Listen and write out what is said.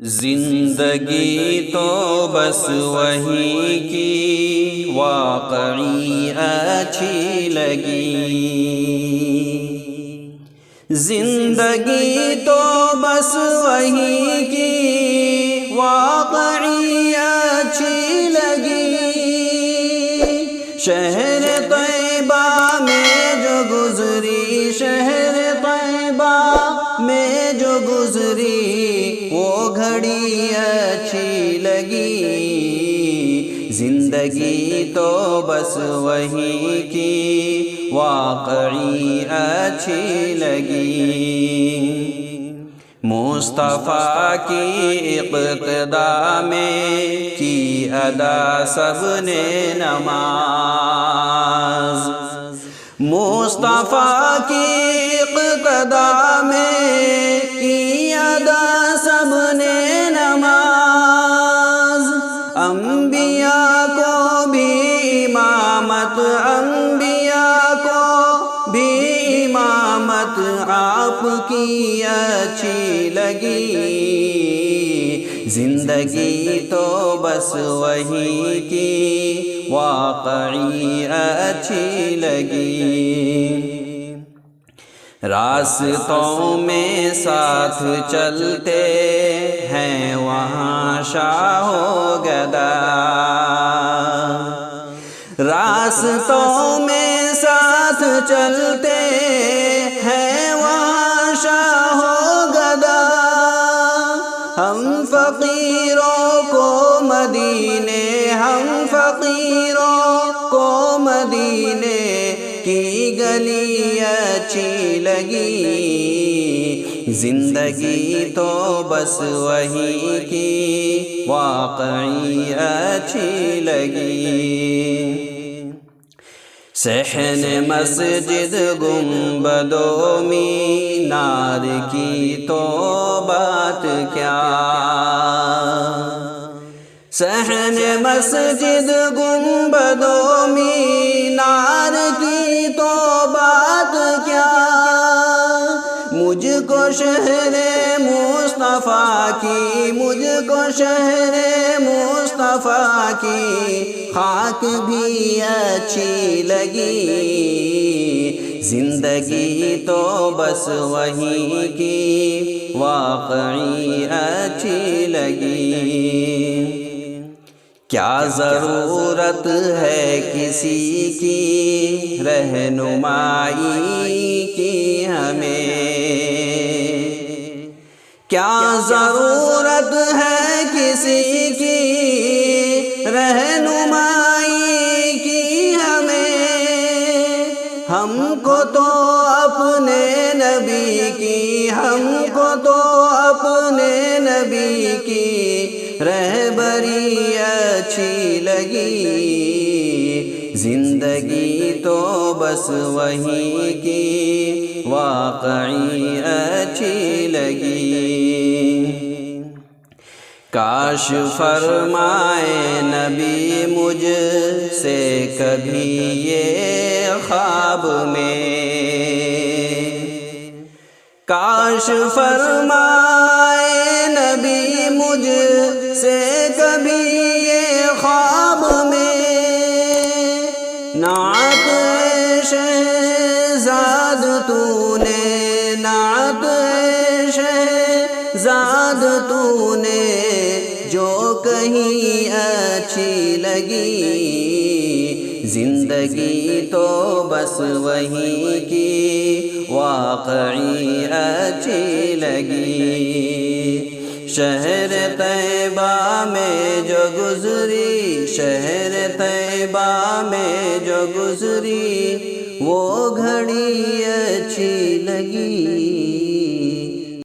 زندگی تو بس وہی کی واقعی اچھی لگی، زندگی تو بس وہی کی واقعی اچھی لگی، شہر طیبہ میں جو گزری، شہر طیبہ میں جو گزری وہ گھڑی اچھی لگی، زندگی تو بس وہی کی واقعی اچھی لگی، مصطفیٰ کی اقتدا میں کی ادا سب نے نماز، مصطفیٰ کی اقتدا میں کی ادا سب نے نماز، انبیاء کو بھی امامت، انبیاء کو بھی امامت آپ کی اچھی لگی، زندگی تو بس وہی کی واقعی اچھی لگی، راستوں میں ساتھ چلتے ہیں وہاں شاہ و گدا، راستوں میں ساتھ چلتے ہیں وہاں شاہ و گدا، ہم فقیروں کو مدینے، ہم فقیروں کو مدینے کی گلی اچھی لگی، زندگی تو بس وہی کی واقعی اچھی لگی، صحن مسجد گنبد و مینار کی تو بات کیا، صحن مسجد گنبد و مینار کی تو بات کیا، مجھ کو شہر مصطفیٰ کی، مجھ کو شہر مصطفیٰ کی خاک بھی اچھی لگی، زندگی تو بس وہی کی واقعی اچھی لگی، کیا ضرورت ہے کسی کی رہنمائی کی ہمیں، کیا ضرورت ہے کسی کی رہنمائی کی ہمیں، ہم کو تو اپنے نبی کی، ہم کو تو اپنے نبی کی رہبری اچھی لگی، زندگی تو بس وہی کی واقعی اچھی لگی، کاش فرمائے نبی مجھ سے کبھی یہ خواب میں، کاش فرمائے نبی مجھ سے کبھی یہ خواب میں، نعت شہزاد تو نے، نعت شہزاد تو نے جو کہیں اچھی لگی، زندگی تو بس وہی کی واقعی اچھی لگی، شہر طیبہ میں جو گزری، شہر طیبہ میں جو گزری وہ گھڑی اچھی لگی۔